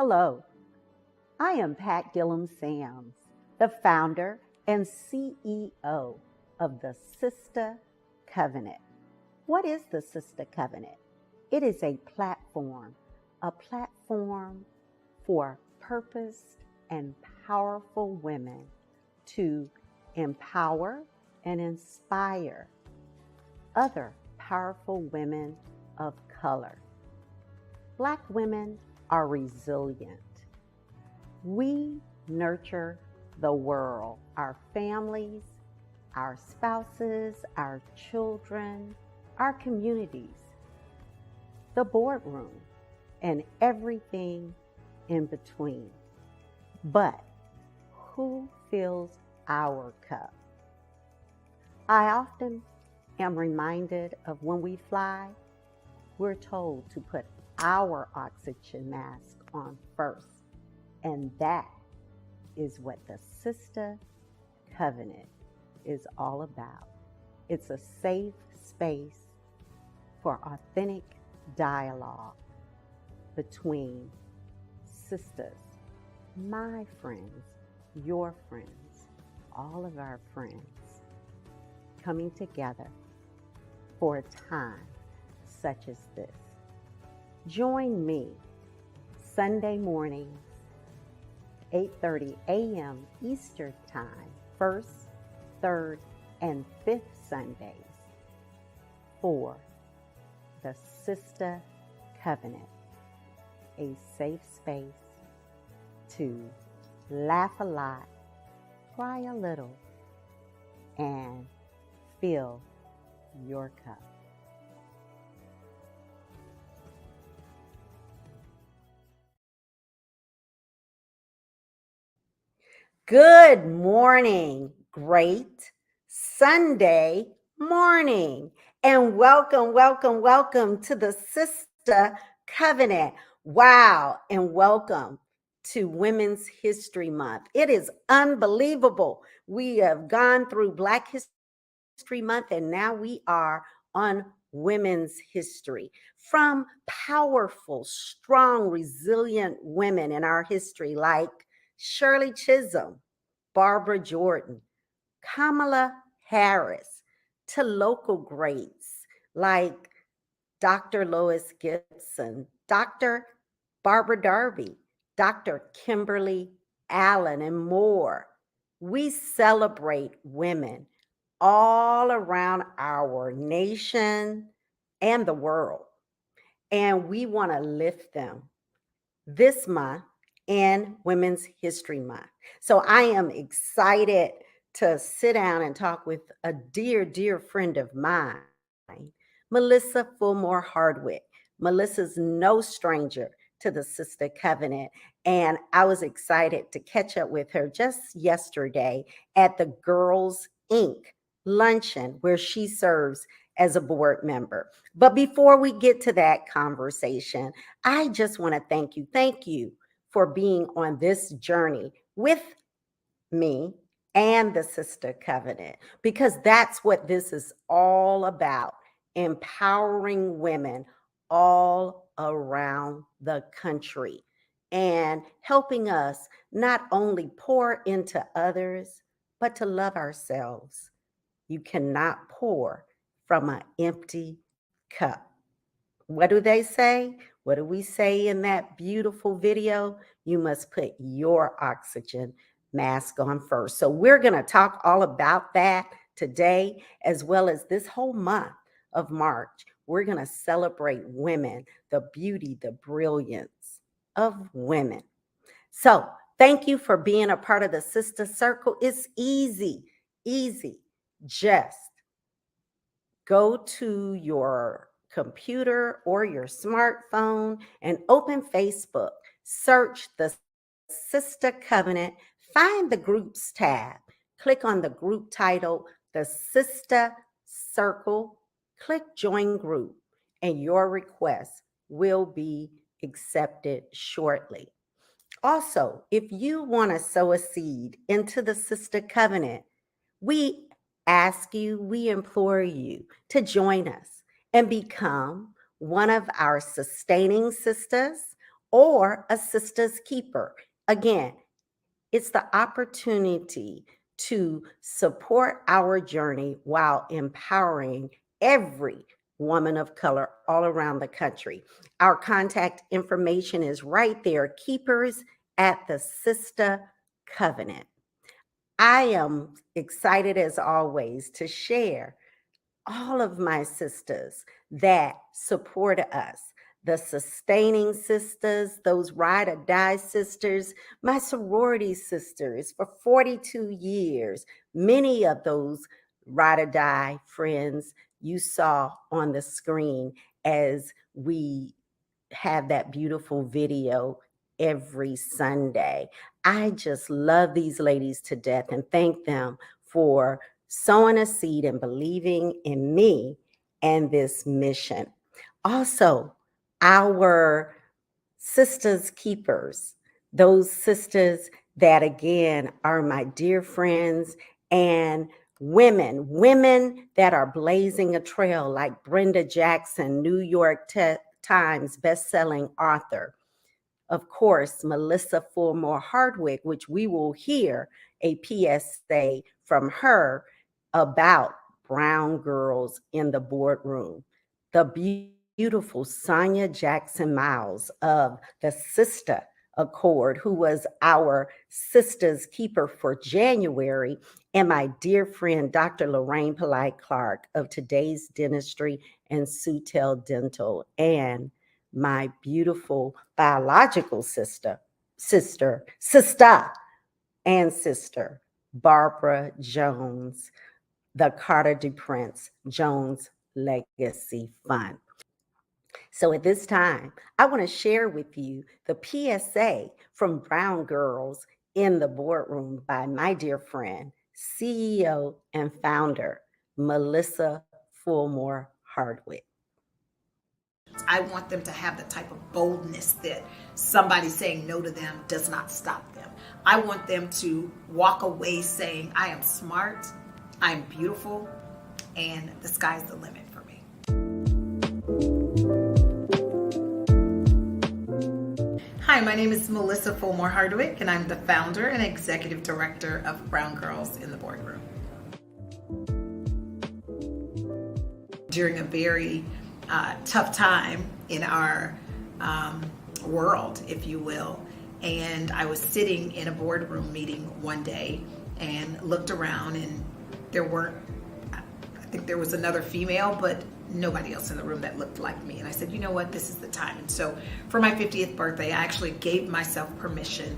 Hello, I am Pat Gillum-Sams, the founder and CEO of the Sister Covenant. What is the Sister Covenant? It is a platform for purposed and powerful women to empower and inspire other powerful women of color. Black women are resilient. We nurture the world, our families, our spouses, our children, our communities, the boardroom, and everything in between. But who fills our cup? I often am reminded of when we fly, we're told to put our oxygen mask on first. And that is what the Sister Covenant is all about. It's a safe space for authentic dialogue between sisters, my friends, your friends, all of our friends, coming together for a time such as this. Join me Sunday mornings, 8:30 a.m. Eastern Time, first, third, and fifth Sundays for the Sister Covenant, a safe space to laugh a lot, cry a little, and fill your cup. Good morning, great Sunday morning, and welcome to the Sister Covenant. Wow, and welcome to Women's History Month. It is unbelievable. We have gone through Black History Month, and now we are on Women's History. From powerful, strong, resilient women in our history like Shirley Chisholm, Barbara Jordan, Kamala Harris, to local greats like Dr. Lois Gibson, Dr. Barbara Darby, Dr. Kimberly Allen, and more. We celebrate women all around our nation and the world, and we want to lift them this month in Women's History Month. So I am excited to sit down and talk with a dear friend of mine, Melissa Fulmore-Hardwick. Melissa's no stranger to the Sister Covenant, and I was excited to catch up with her just yesterday at the Girls Inc. luncheon where she serves as a board member. But before we get to that conversation, I just want to thank you. Thank you for being on this journey with me and the Sister Covenant, because that's what this is all about, empowering women all around the country and helping us not only pour into others, but to love ourselves. You cannot pour from an empty cup. What do they say? What do we say in that beautiful video? You must put your oxygen mask on first. So we're going to talk all about that today, as well as this whole month of March. We're going to celebrate women, the beauty, the brilliance of women. So thank you for being a part of the Sister Circle. It's easy. Just go to your computer or your smartphone and open Facebook. Search the Sister Covenant. Find the groups tab. Click on the group title, the Sister Circle. Click Join Group, and your request will be accepted shortly. Also, if you want to sow a seed into the Sister Covenant, we implore you to join us and become one of our sustaining sisters or a sister's keeper. Again, it's the opportunity to support our journey while empowering every woman of color all around the country. Our contact information is right there, keepers at the Sister Covenant. I am excited as always to share all of my sisters that support us, the sustaining sisters, those ride or die sisters, my sorority sisters for 42 years. Many of those ride or die friends you saw on the screen as we have that beautiful video every Sunday. I just love these ladies to death and thank them for sowing a seed and believing in me and this mission. Also, our sisters keepers, those sisters that again are my dear friends, and women that are blazing a trail like Brenda Jackson, New York Times best-selling author. Of course, Melissa Fulmore-Hardwick, which we will hear a PSA from her about brown girls in the boardroom. The beautiful Sonia Jackson Miles of the Sister Accord, who was our Sisters Keeper for January, and my dear friend, Dr. Lorraine Polite Clark of Today's Dentistry and Sutel Dental, and my beautiful biological sister, Barbara Jones, the Carter DuPrince Jones Legacy Fund. So at this time, I want to share with you the PSA from Brown Girls in the Boardroom by my dear friend, CEO and founder, Melissa Fulmore-Hardwick. I want them to have the type of boldness that somebody saying no to them does not stop them. I want them to walk away saying, I am smart, I am beautiful, and the sky's the limit for me. Hi, my name is Melissa Fulmore-Hardwick, and I'm the founder and executive director of Brown Girls in the Boardroom. During a very tough time in our world, if you will. And I was sitting in a boardroom meeting one day and looked around, and I think there was another female, but nobody else in the room that looked like me. And I said, you know what, this is the time. And so for my 50th birthday, I actually gave myself permission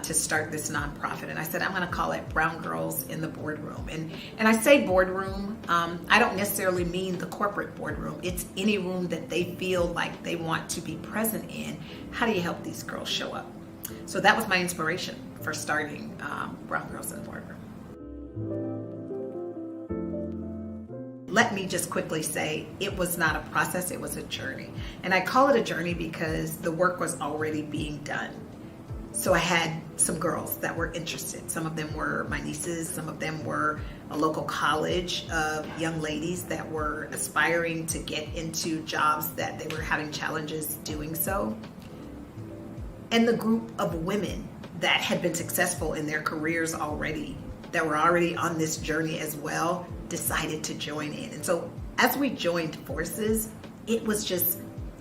to start this nonprofit. And I said, I'm going to call it Brown Girls in the Boardroom. And I say boardroom, I don't necessarily mean the corporate boardroom. It's any room that they feel like they want to be present in. How do you help these girls show up? So that was my inspiration for starting Brown Girls in the Boardroom. Let me just quickly say, it was not a process, it was a journey. And I call it a journey because the work was already being done. So I had some girls that were interested. Some of them were my nieces, some of them were a local college of young ladies that were aspiring to get into jobs that they were having challenges doing so. And the group of women that had been successful in their careers already, that were already on this journey as well, decided to join in. And so as we joined forces, it was just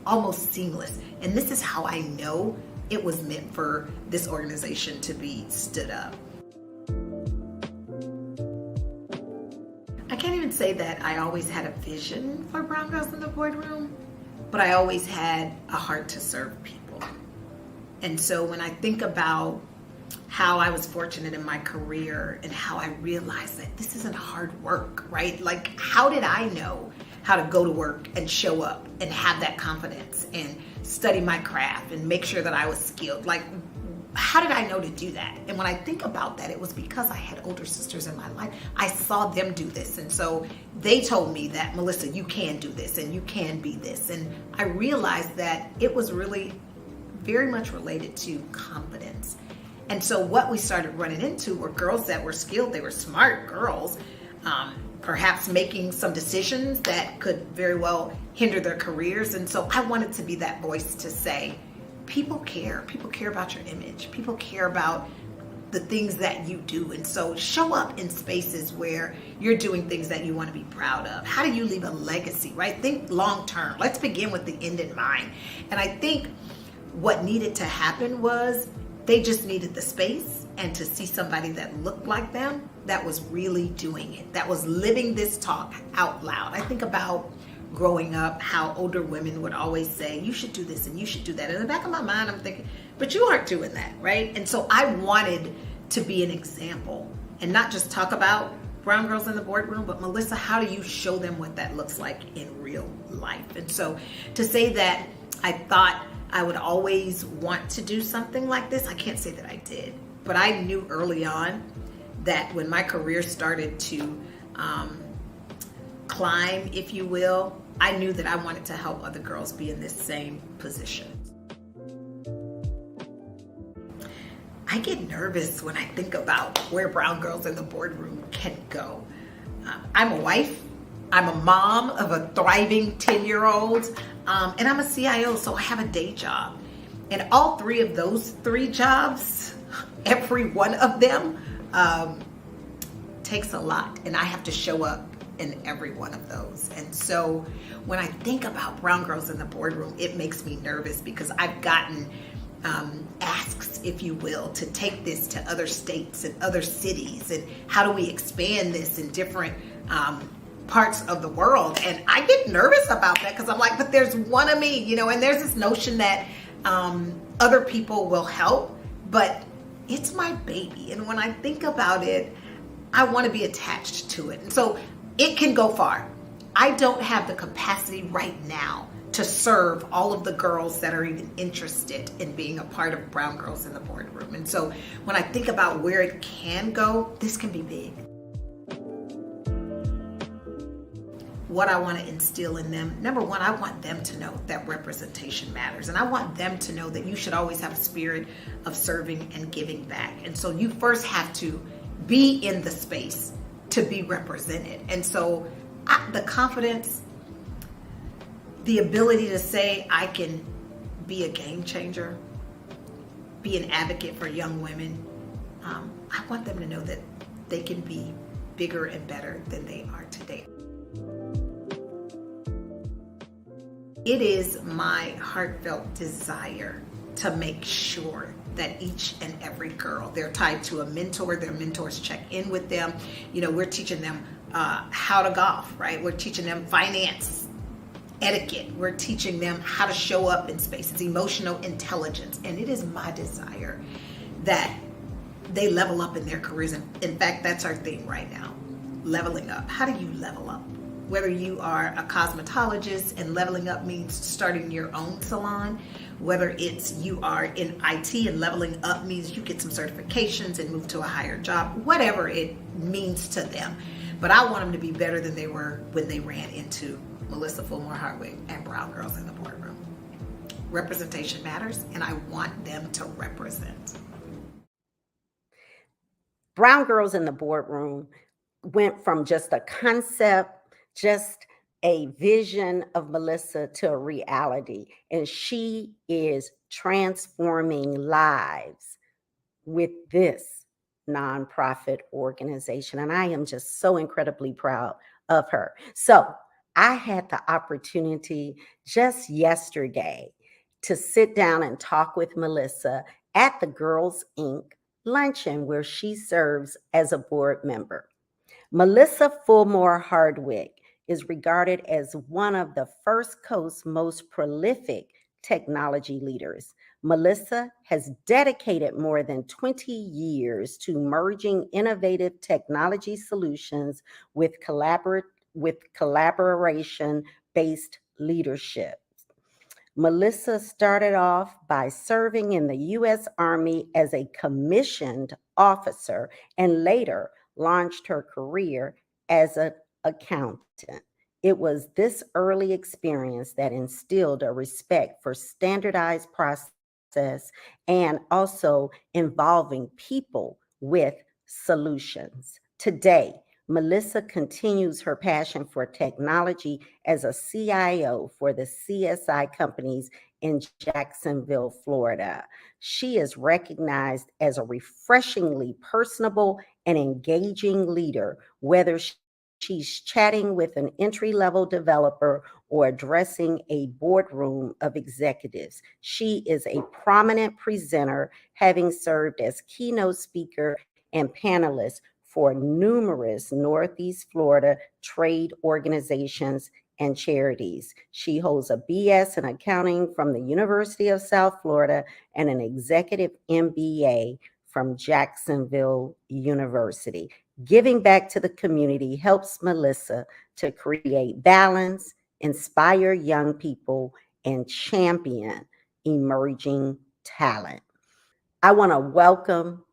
almost seamless. And this is how I know it was meant for this organization to be stood up. I can't even say that I always had a vision for Brown Girls in the Boardroom, but I always had a heart to serve people. And so when I think about how I was fortunate in my career and how I realized that this isn't hard work, right? Like, how did I know how to go to work and show up and have that confidence and study my craft and make sure that I was skilled? Like, how did I know to do that? And when I think about that, it was because I had older sisters in my life. I saw them do this. And so they told me that, Melissa, you can do this and you can be this. And I realized that it was really very much related to confidence. And so what we started running into were girls that were skilled. They were smart girls, perhaps making some decisions that could very well hinder their careers. And so I wanted to be that voice to say, people care. People care about your image. People care about the things that you do. And so show up in spaces where you're doing things that you want to be proud of. How do you leave a legacy, right? Think long term. Let's begin with the end in mind. And I think what needed to happen was they just needed the space and to see somebody that looked like them, that was really doing it, that was living this talk out loud. I think about growing up, how older women would always say, you should do this and you should do that. In the back of my mind, I'm thinking, but you aren't doing that, right? And so I wanted to be an example and not just talk about brown girls in the boardroom, but Melissa, how do you show them what that looks like in real life? And so to say that I thought I would always want to do something like this, I can't say that I did, but I knew early on that when my career started to climb, if you will, I knew that I wanted to help other girls be in this same position. I get nervous when I think about where brown girls in the boardroom can go. I'm a wife, I'm a mom of a thriving 10-year-old, and I'm a CIO, so I have a day job. And all three of those three jobs, every one of them takes a lot, and I have to show up in every one of those. And so when I think about brown girls in the boardroom, it makes me nervous because I've gotten asks, if you will, to take this to other states and other cities, and how do we expand this in different parts of the world. And I get nervous about that because I'm like, but there's one of me, you know, and there's this notion that other people will help, but it's my baby. And when I think about it, I want to be attached to it. And so it can go far. I don't have the capacity right now to serve all of the girls that are even interested in being a part of Brown Girls in the Boardroom. And so when I think about where it can go, this can be big. What I want to instill in them, number one, I want them to know that representation matters. And I want them to know that you should always have a spirit of serving and giving back. And so you first have to be in the space to be represented. And so the confidence, the ability to say I can be a game changer, be an advocate for young women. I want them to know that they can be bigger and better than they are today. It is my heartfelt desire to make sure that each and every girl, they're tied to a mentor, their mentors check in with them. You know, we're teaching them how to golf, right? We're teaching them finance, etiquette. We're teaching them how to show up in spaces, emotional intelligence. And it is my desire that they level up in their careers. And in fact, that's our theme right now, leveling up. How do you level up? Whether you are a cosmetologist and leveling up means starting your own salon, whether it's you are in IT and leveling up means you get some certifications and move to a higher job, whatever it means to them. But I want them to be better than they were when they ran into Melissa Fulmore-Hardwick and Brown Girls in the Boardroom. Representation matters, and I want them to represent. Brown Girls in the Boardroom went from just a concept, just a vision of Melissa to a reality. And she is transforming lives with this nonprofit organization. And I am just so incredibly proud of her. So I had the opportunity just yesterday to sit down and talk with Melissa at the Girls Inc. luncheon, where she serves as a board member. Melissa Fulmore-Hardwick is regarded as one of the First Coast's most prolific technology leaders. Melissa has dedicated more than 20 years to merging innovative technology solutions with collaboration-based leadership. Melissa started off by serving in the U.S. Army as a commissioned officer and later launched her career as an accountant. It was this early experience that instilled a respect for standardized process and also involving people with solutions. Today, Melissa continues her passion for technology as a CIO for the CSI companies in Jacksonville, Florida. She is recognized as a refreshingly personable and engaging leader, whether she's chatting with an entry level developer or addressing a boardroom of executives. She is a prominent presenter, having served as keynote speaker and panelist for numerous Northeast Florida trade organizations and charities. She holds a BS in accounting from the University of South Florida and an executive MBA from Jacksonville University. Giving back to the community helps Melissa to create balance, inspire young people, and champion emerging talent. I want to welcome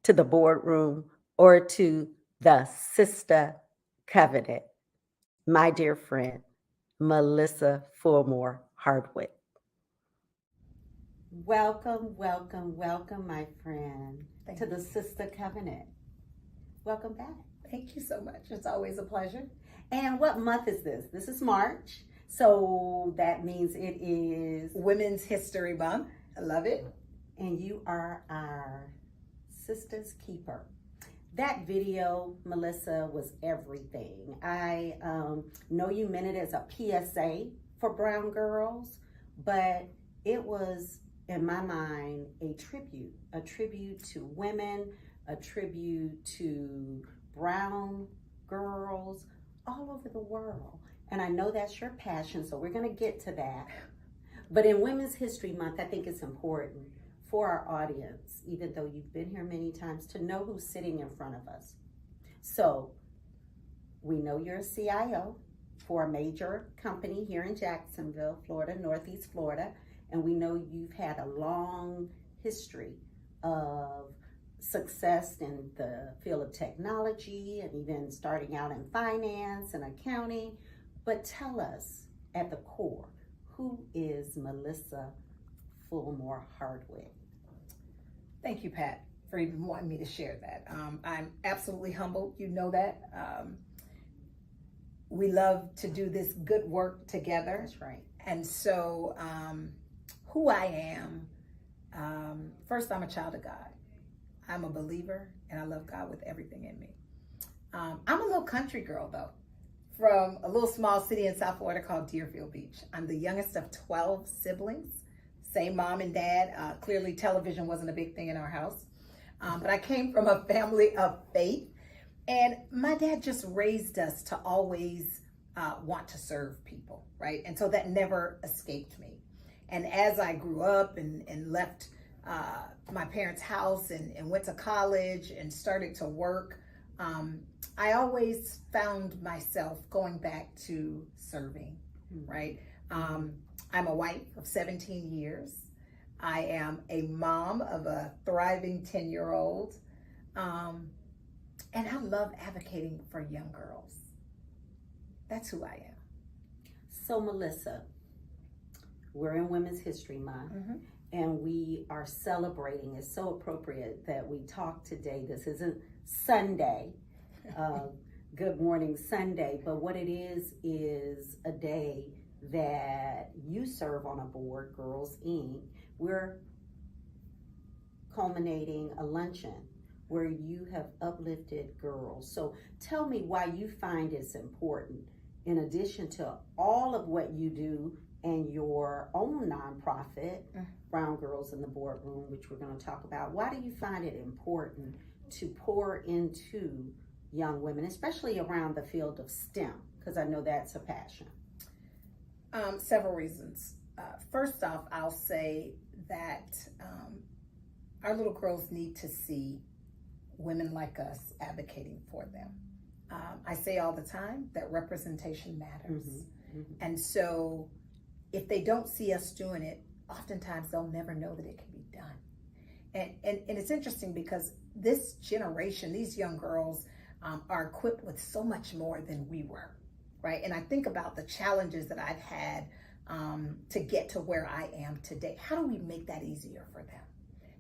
to the boardroom or to the Sister Covenant, my dear friend, Melissa Fulmore-Hardwick. Welcome, welcome, welcome, my friend, to the Sister Covenant. Welcome back. Thank you so much. It's always a pleasure. And what month is this? This is March. So that means it is Women's History Month. I love it. And you are our Sister's Keeper. That video, Melissa, was everything. I know you meant it as a PSA for brown girls, but it was, in my mind, a tribute to women, a tribute to brown girls all over the world. And I know that's your passion, so we're going to get to that. But in Women's History Month, I think it's important for our audience, even though you've been here many times, to know who's sitting in front of us. So we know you're a CIO for a major company here in Jacksonville, Florida, Northeast Florida, and we know you've had a long history of success in the field of technology and even starting out in finance and accounting. But tell us, at the core, who is Melissa Fulmore-Hardwick? Thank you, Pat, for even wanting me to share that. I'm absolutely humbled. You know that. We love to do this good work together. That's right. And so who I am, first, I'm a child of God. I'm a believer, and I love God with everything in me. I'm a little country girl, though, from a little small city in South Florida called Deerfield Beach. I'm the youngest of 12 siblings. Same mom and dad. Clearly, television wasn't a big thing in our house. But I came from a family of faith. And my dad just raised us to always want to serve people, right? And so that never escaped me. And as I grew up and left my parents' house and went to college and started to work, I always found myself going back to serving, right? I'm a wife of 17 years. I am a mom of a thriving 10-year-old. And I love advocating for young girls. That's who I am. So, Melissa, we're in Women's History Month, and we are celebrating. It's so appropriate that we talk today. This isn't Sunday, Good Morning Sunday, but what it is a day that you serve on a board, Girls Inc. We're culminating a luncheon where you have uplifted girls. So tell me why you find it's important, in addition to all of what you do and your own nonprofit, Brown Girls in the Boardroom, which we're going to talk about. Why do you find it important to pour into young women, especially around the field of STEM? Because I know that's a passion. Several reasons. First off, I'll say that our little girls need to see women like us advocating for them. I say all the time that representation matters. And so if they don't see us doing it, oftentimes they'll never know that it can be done. And it's interesting because this generation, these young girls are equipped with so much more than we were, right? And I think about the challenges that I've had to get to where I am today. How do we make that easier for them?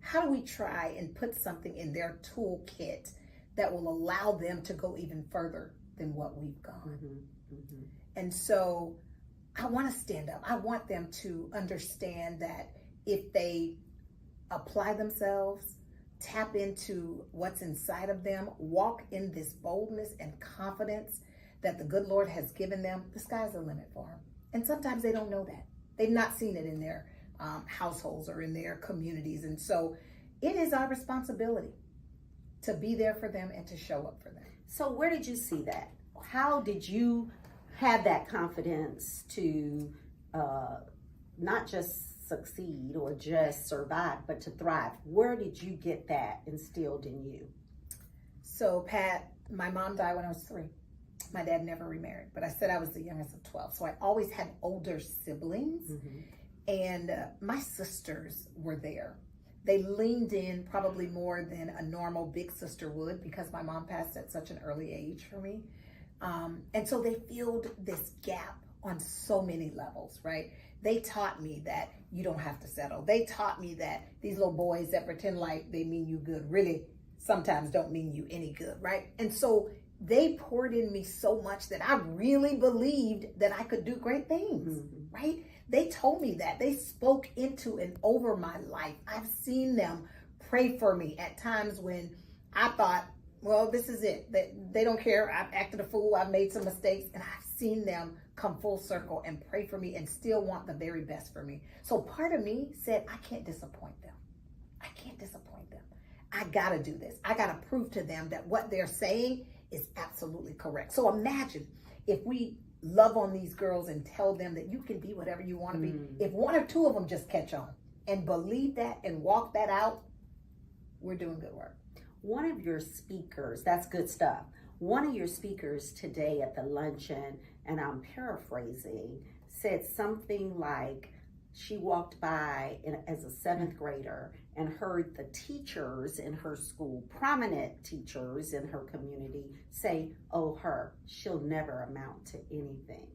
How do we try and put something in their toolkit that will allow them to go even further than what we've gone? And so I want to stand up. I want them to understand that if they apply themselves, tap into what's inside of them, walk in this boldness and confidence that the good Lord has given them, the sky's the limit for them. And sometimes they don't know that. They've not seen it in their households or in their communities. And so it is our responsibility to be there for them and to show up for them. So where did you see that? How did you have that confidence to not just succeed or just survive, but to thrive? Where did you get that instilled in you? So Pat, my mom died when I was 3. My dad never remarried, but I said I was the youngest of 12. So I always had older siblings, and my sisters were there. They leaned in probably more than a normal big sister would because my mom passed at such an early age for me. And so they filled this gap on so many levels, right? They taught me that you don't have to settle. They taught me that these little boys that pretend like they mean you good really sometimes don't mean you any good, right? And so they poured in me so much that I really believed that I could do great things, right? They told me that. They spoke into and over my life. I've seen them pray for me at times when I thought, well, this is it. They don't care. I've acted a fool. I've made some mistakes. And I've seen them come full circle and pray for me and still want the very best for me. So part of me said, I can't disappoint them. I can't disappoint them. I got to do this. I got to prove to them that what they're saying is absolutely correct. So imagine if we love on these girls and tell them that you can be whatever you want to be. If 1 or 2 of them just catch on and believe that and walk that out, we're doing good work. One of your speakers, that's good stuff. One of your speakers today at the luncheon, and I'm paraphrasing, said something like she walked by as a 7th grader and heard the teachers in her school, prominent teachers in her community, say, oh, she'll never amount to anything.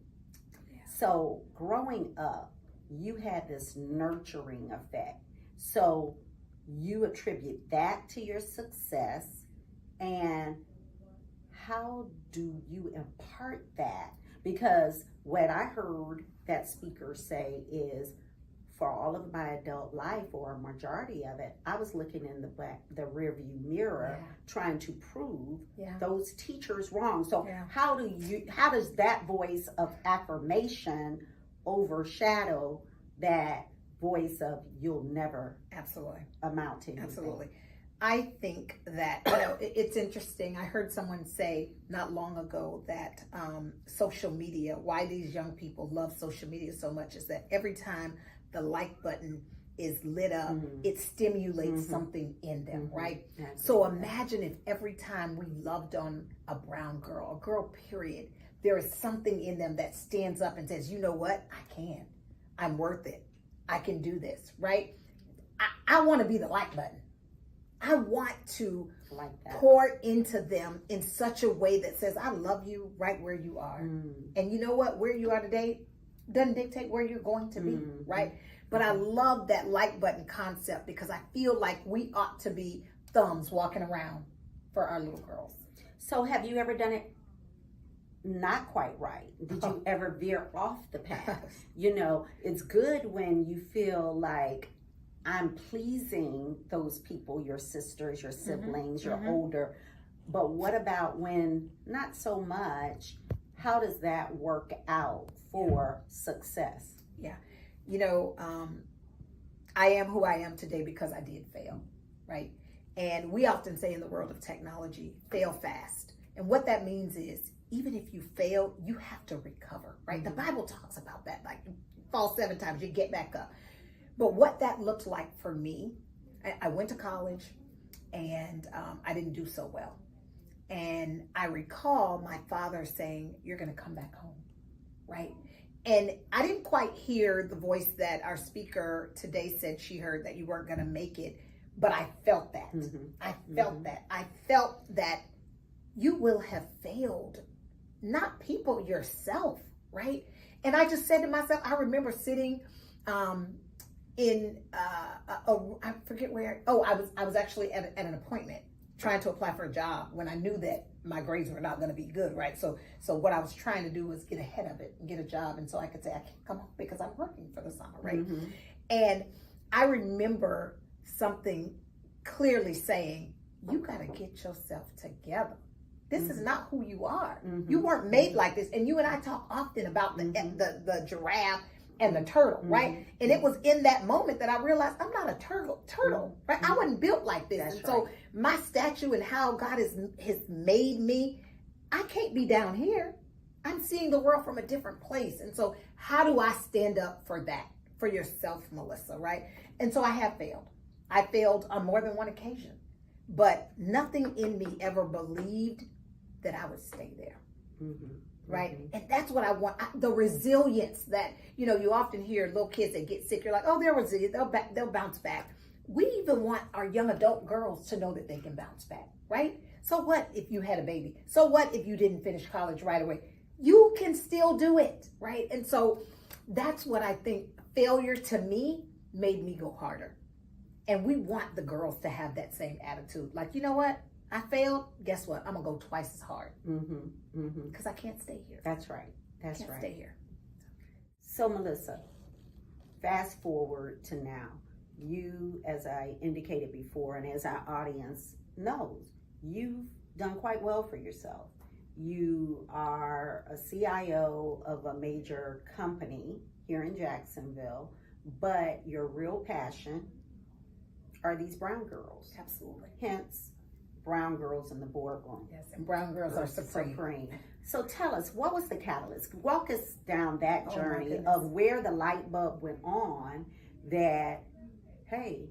Yeah. So growing up, you had this nurturing effect. So you attribute that to your success, and how do you impart that? Because what I heard that speaker say is, for all of my adult life, or a majority of it, I was looking in the rearview mirror, trying to prove those teachers wrong. So how does that voice of affirmation overshadow that voice of you'll never amount to anything? Absolutely. I think that, it's interesting. I heard someone say not long ago that social media, why these young people love social media so much, is that every time the like button is lit up, it stimulates something in them, right? So imagine if every time we loved on a brown girl, a girl period, there is something in them that stands up and says, you know what? I can. I'm worth it. I can do this, right? I want to be the like button. I want to pour into them in such a way that says, I love you right where you are. And you know what? Where you are today doesn't dictate where you're going to be, right? But I love that like button concept because I feel like we ought to be thumbs walking around for our little girls. So have you ever done it not quite right? Did you ever veer off the path? It's good when you feel like I'm pleasing those people, your sisters, your siblings, your older, but what about when not so much? How does that work out for success? Yeah. I am who I am today because I did fail, right? And we often say in the world of technology, fail fast. And what that means is, even if you fail, you have to recover, right? The Bible talks about that, like fall 7 times, you get back up. But what that looked like for me, I went to college and I didn't do so well. And I recall my father saying, you're going to come back home, right? And I didn't quite hear the voice that our speaker today said she heard, that you weren't going to make it. But I felt that. I felt that. I felt that you will have failed, not people, yourself, right? And I just said to myself, I remember sitting I forget where. I was actually at an appointment trying to apply for a job when I knew that my grades were not going to be good, right? So what I was trying to do was get ahead of it and get a job, and so I could say I can't come home because I'm working for the summer, right? Mm-hmm. And I remember something clearly saying, you got to get yourself together. This is not who you are. You weren't made like this. And you and I talk often about the giraffe and the turtle, right? And it was in that moment that I realized I'm not a turtle, right? I wasn't built like this. That's and so my statue and how God has made me, I can't be down here. I'm seeing the world from a different place. And so how do I stand up for that, for yourself, Melissa, right? And so I have failed. I failed on more than one occasion, but nothing in me ever believed that I would stay there. Right? And that's what I want. The resilience that, you often hear little kids that get sick. You're like, oh, they're resilient. They'll bounce back. We even want our young adult girls to know that they can bounce back, right? So what if you had a baby? So what if you didn't finish college right away? You can still do it, right? And so that's what I think failure to me made me go harder. And we want the girls to have that same attitude. Like, you know what? I failed. Guess what? I'm going to go twice as hard. Because I can't stay here. That's right. That's right. Stay here. So, Melissa, fast forward to now. You, as I indicated before, and as our audience knows, you've done quite well for yourself. You are a CIO of a major company here in Jacksonville, but your real passion are these brown girls. Absolutely. Hence, brown girls in the boardroom. Yes, and brown girls are supreme. So tell us, what was the catalyst? Walk us down that journey of where the light bulb went on that, hey,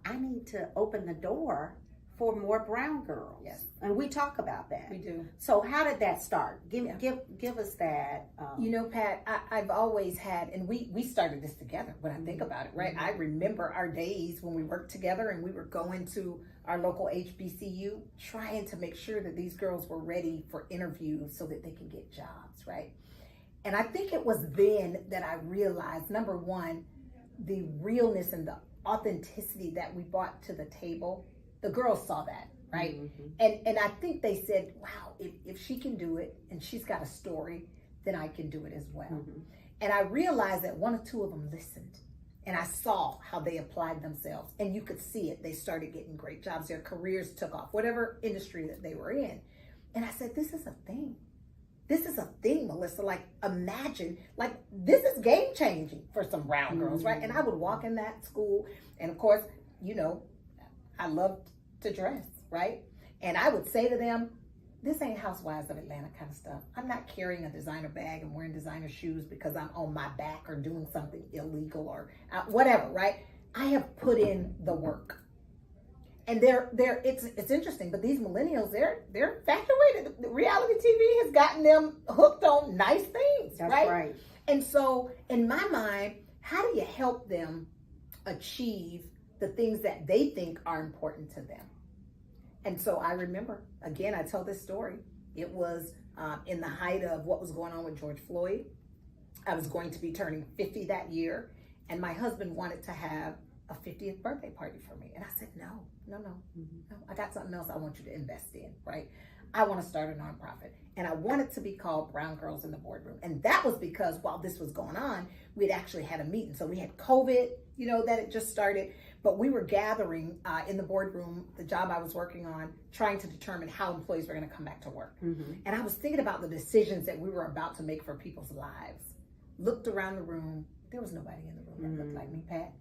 I need to open the door for more brown girls. Yes. And we talk about that. We do. So how did that start? Give us that. Pat, I've always had, and we started this together when I think about it, right? I remember our days when we worked together and we were going to our local HBCU trying to make sure that these girls were ready for interviews so that they can get jobs, right? And I think it was then that I realized, number one, the realness and the authenticity that we brought to the table. The girls saw that, right? And I think they said, wow, if she can do it and she's got a story, then I can do it as well. And I realized that one or two of them listened. And I saw how they applied themselves. And you could see it. They started getting great jobs. Their careers took off, whatever industry that they were in. And I said, this is a thing. This is a thing, Melissa. Like, imagine, like, this is game changing for some brown girls, right? And I would walk in that school. And of course, I loved to dress, right? And I would say to them, this ain't Housewives of Atlanta kind of stuff. I'm not carrying a designer bag and wearing designer shoes because I'm on my back or doing something illegal or whatever, right? I have put in the work. And it's interesting, but these millennials, they're infatuated. Reality TV has gotten them hooked on nice things, That's right? And so in my mind, how do you help them achieve the things that they think are important to them? And so I remember, again, I tell this story. It was in the height of what was going on with George Floyd. I was going to be turning 50 that year, and my husband wanted to have a 50th birthday party for me. And I said, no, I got something else I want you to invest in, right? I want to start a nonprofit. And I want it to be called Brown Girls in the Boardroom. And that was because while this was going on, we'd actually had a meeting. So we had COVID, that it just started. But we were gathering in the boardroom, the job I was working on, trying to determine how employees were going to come back to work. And I was thinking about the decisions that we were about to make for people's lives. Looked around the room. There was nobody in the room that looked like me, Pat.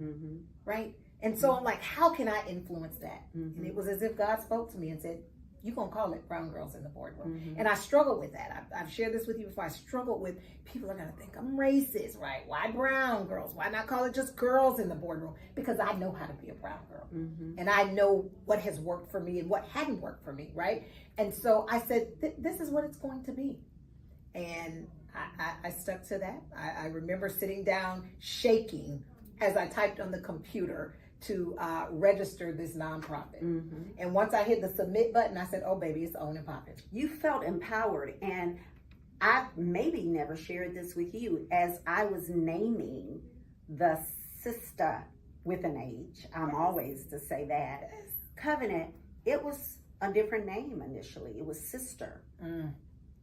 Right? And so I'm like, how can I influence that? And it was as if God spoke to me and said, you're going to call it Brown Girls in the Boardroom. And I struggled with that. I've shared this with you before. I struggled with, people are going to think I'm racist, right? Why brown girls? Why not call it just girls in the boardroom? Because I know how to be a brown girl. And I know what has worked for me and what hadn't worked for me, right? And so I said, this is what it's going to be. And I stuck to that. I remember sitting down shaking as I typed on the computer to register this nonprofit. And once I hit the submit button, I said, oh baby, it's on and popping. You felt empowered, and I maybe never shared this with you. As I was naming the sister with an H, I'm always to say that, covenant, it was a different name initially. It was Sister,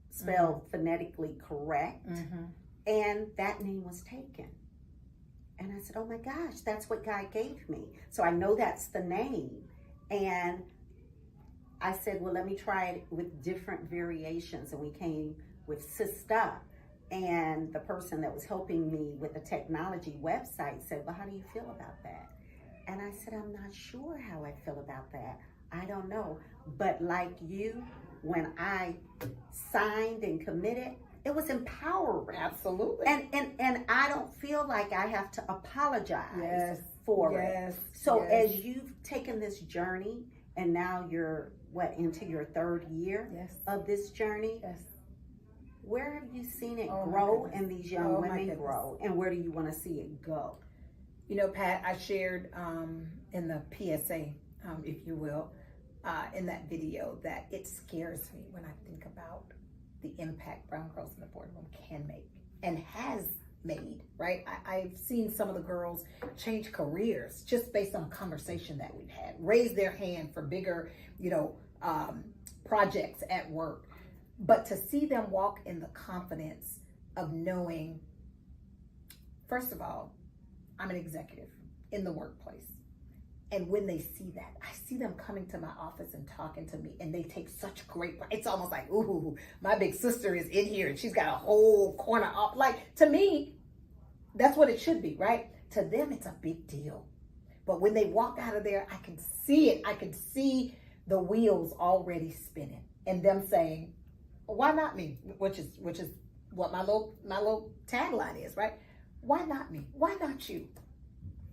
spelled phonetically correct, and that name was taken. And I said, oh my gosh, that's what God gave me. So I know that's the name. And I said, well, let me try it with different variations. And we came with Sister. And the person that was helping me with the technology website said, well, how do you feel about that? And I said, I'm not sure how I feel about that. I don't know. But like you, when I signed and committed, it was empowering. Absolutely. And I don't feel like I have to apologize for it. So as you've taken this journey, and now you're into your third year of this journey, where have you seen it grow and these young women grow? And where do you want to see it go? You know, Pat, I shared in the PSA, if you will, in that video, that it scares me when I think about the impact Brown Girls in the Boardroom can make and has made, right? I've seen some of the girls change careers just based on conversation that we've had, raise their hand for bigger, projects at work. But to see them walk in the confidence of knowing, first of all, I'm an executive in the workplace. And when they see that, I see them coming to my office and talking to me, and they take such great, it's almost like, ooh, my big sister is in here and she's got a whole corner off. Like, to me, that's what it should be, right? To them, it's a big deal. But when they walk out of there, I can see it. I can see the wheels already spinning and them saying, why not me? Which is what my little tagline is, right? Why not me? Why not you?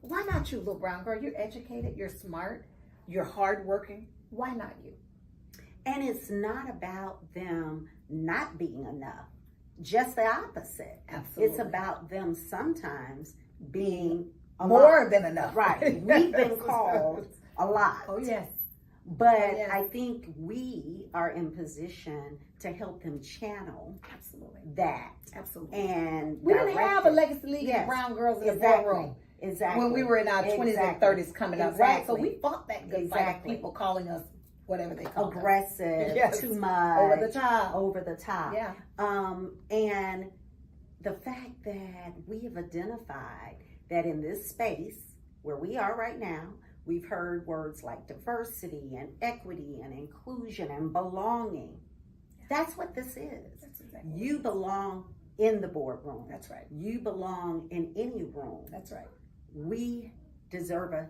Why not you, little brown girl? You're educated, you're smart, you're hardworking. Why not you? And it's not about them not being enough. Just the opposite. Absolutely. It's about them sometimes being more than enough. Right. We've been called a lot. Oh, yes. But I think we are in position to help them channel that. Absolutely. And we didn't have a legacy league of brown girls in the boardroom. Exactly. When we were in our 20s and 30s coming up, right? So we fought that good fight of people calling us whatever they call aggressive, too much, over the top. Yeah. And the fact that we have identified that in this space where we are right now, we've heard words like diversity and equity and inclusion and belonging. That's what this is. That's exactly you belong in the boardroom. That's right. You belong in any room. That's right. We deserve a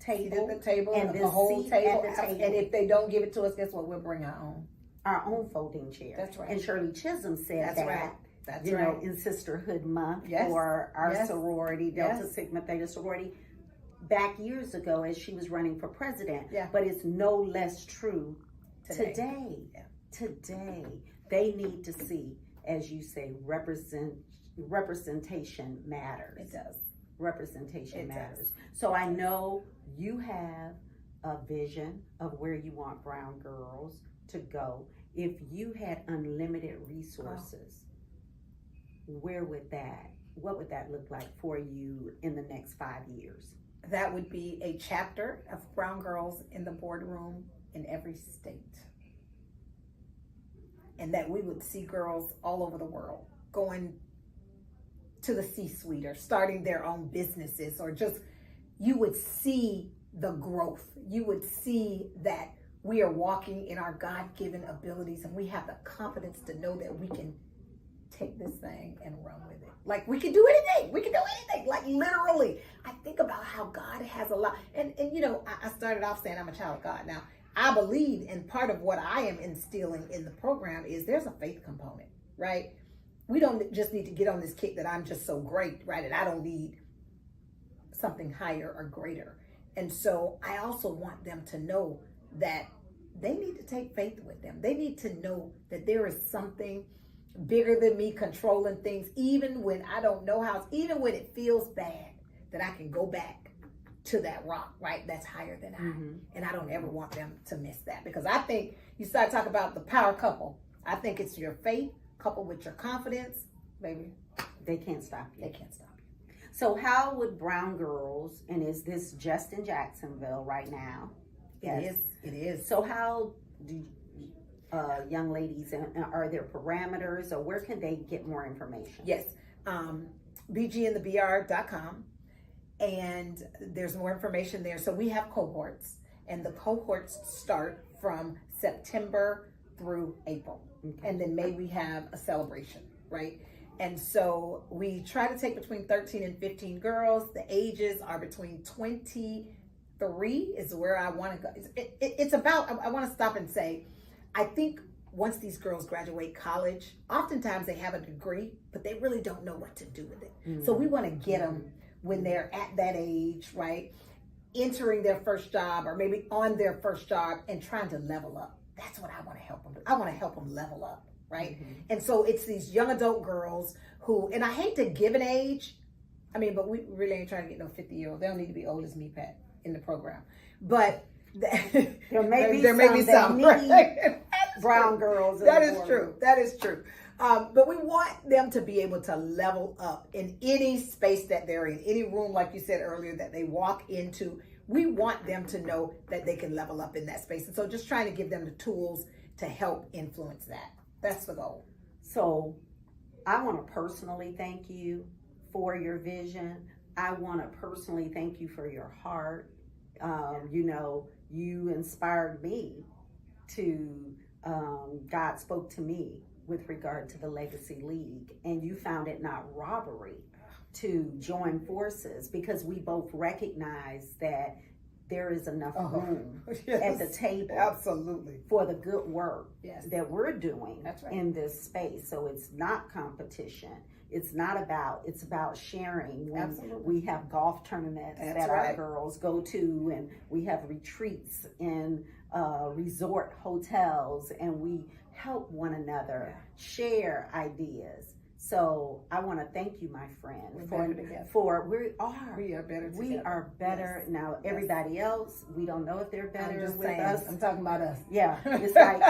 table. The table and the whole table. at the table. And if they don't give it to us, guess what? We'll bring our own. Our own folding chair. That's right. And Shirley Chisholm said That's that. Right. That's you right. know, in Sisterhood Month Yes. for our Yes. sorority, Delta Yes. Sigma Theta sorority, back years ago as she was running for president. Yeah. But it's no less true today. Yeah. Today, they need to see, as you say, representation matters. It does. Representation matters. So I know you have a vision of where you want brown girls to go. If you had unlimited resources, what would that look like for you in the next 5 years? That would be a chapter of Brown Girls in the Boardroom in every state. And that we would see girls all over the world going to the C-suite or starting their own businesses, or just, you would see the growth. You would see that we are walking in our God-given abilities, and we have the confidence to know that we can take this thing and run with it. Like, we can do anything. We can do anything. Like, literally. I think about how God has a lot. And you know, I started off saying I'm a child of God. Now, I believe, and part of what I am instilling in the program is there's a faith component, right? We don't just need to get on this kick that I'm just so great, right? And I don't need something higher or greater. And so I also want them to know that they need to take faith with them. They need to know that there is something bigger than me controlling things, even when I don't know how, even when it feels bad, that I can go back to that rock, right? That's higher than I. And I don't ever want them to miss that, because I think you start talking about the power couple. I think it's your faith coupled with your confidence, baby. They can't stop you. They can't stop you. So how would brown girls, and is this just in Jacksonville right now? Yes, it is. So how do young ladies, and are there parameters, or where can they get more information? Yes, bgandthebr.com, and there's more information there. So we have cohorts, and the cohorts start from September through April. Okay. And then May we have a celebration, right? And so we try to take between 13 and 15 girls. The ages are between 23 is where I want to go. It's about, I want to stop and say, I think once these girls graduate college, oftentimes they have a degree, but they really don't know what to do with it. Mm-hmm. So we want to get them when they're at that age, right? Entering their first job, or maybe on their first job, and trying to level up. That's what I want to help them do. I want to help them level up, right? Mm-hmm. And so it's these young adult girls who, and I hate to give an age, I mean, but we really ain't trying to get no 50-year-old. They don't need to be old as me, Pat, in the program. But there may be some right? brown girls. That is true. That is true. But we want them to be able to level up in any space that they're in, any room, like you said earlier, that they walk into. We want them to know that they can level up in that space. And so just trying to give them the tools to help influence that. That's the goal. So I want to personally thank you for your vision. I want to personally thank you for your heart. You inspired me to, God spoke to me with regard to the Legacy League, and you found it not robbery to join forces, because we both recognize that there is enough room at the table, absolutely, for the good work that we're doing in this space. So it's not competition. It's about sharing. We have golf tournaments that our girls go to, and we have retreats in resort hotels, and we help one another share ideas. So I want to thank you, my friend, we are better together. We are better now. Everybody else, we don't know if they're better with us. I'm talking about us. Yeah, it's like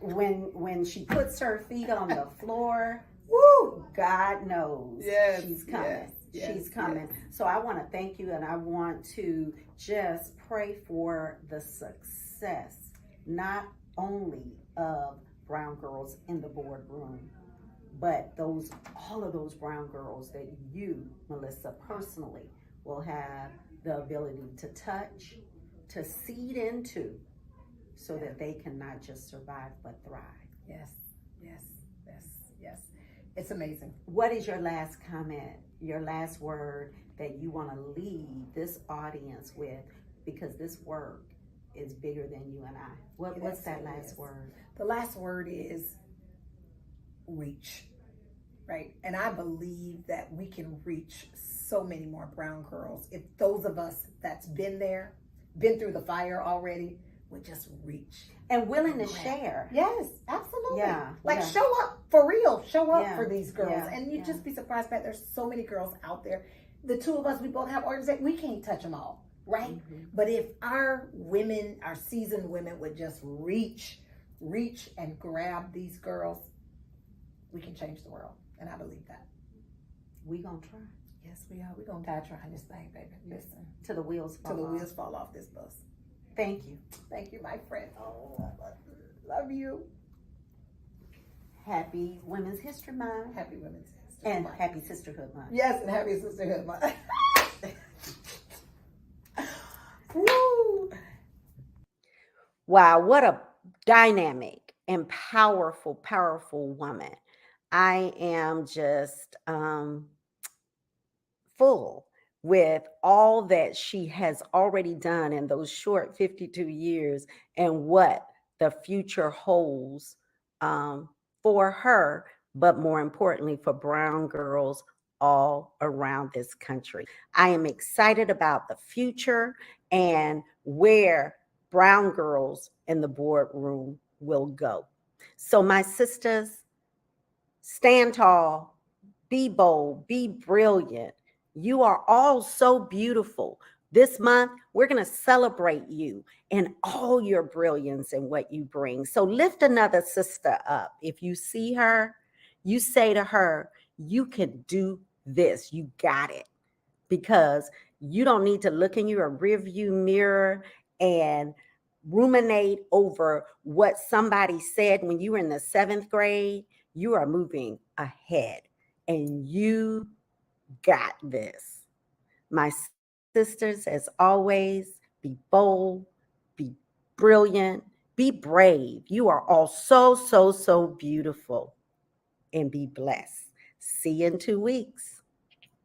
when she puts her feet on the floor. Woo! God knows she's coming. She's coming. So I want to thank you, and I want to just pray for the success, not only of brown girls in the boardroom, but all of those brown girls that you, Melissa, personally will have the ability to touch, to seed into, so that they can not just survive but thrive. Yes. It's amazing. What is your last comment, your last word that you want to leave this audience with? Because this work is bigger than you and I. What's that last word? The last word is reach, right? And I believe that we can reach so many more brown girls if those of us that's been there, been through the fire already, would just reach. And willing to share. Yes, absolutely. Yeah. Show up for real. Show up for these girls. And you'd just be surprised that there's so many girls out there. The two of us, we both have organizations. We can't touch them all, right? Mm-hmm. But if our women, our seasoned women, would just reach and grab these girls, we can change the world. And I believe that. We gonna try. Yes, we are. We're gonna die trying this thing, baby. Listen. Till the wheels fall off this bus. Thank you. Thank you, my friend. Oh, love you. Happy Women's History Month. Happy Women's History Month. And Month. Happy Sisterhood Month. Yes, and Happy Sisterhood Month. Woo. Wow, what a dynamic and powerful woman. I am just full with all that she has already done in those short 52 years, and what the future holds for her, but more importantly for brown girls all around this country. I am excited about the future and where brown girls in the boardroom will go. So my sisters, stand tall, be bold, be brilliant. You are all so beautiful. This month, we're going to celebrate you and all your brilliance and what you bring. So lift another sister up. If you see her, you say to her, you can do this. You got it. Because you don't need to look in your rearview mirror and ruminate over what somebody said when you were in the 7th grade. You are moving ahead and you got this. My sisters, as always, be bold, be brilliant, be brave. You are all so, so, so beautiful, and be blessed. See you in 2 weeks.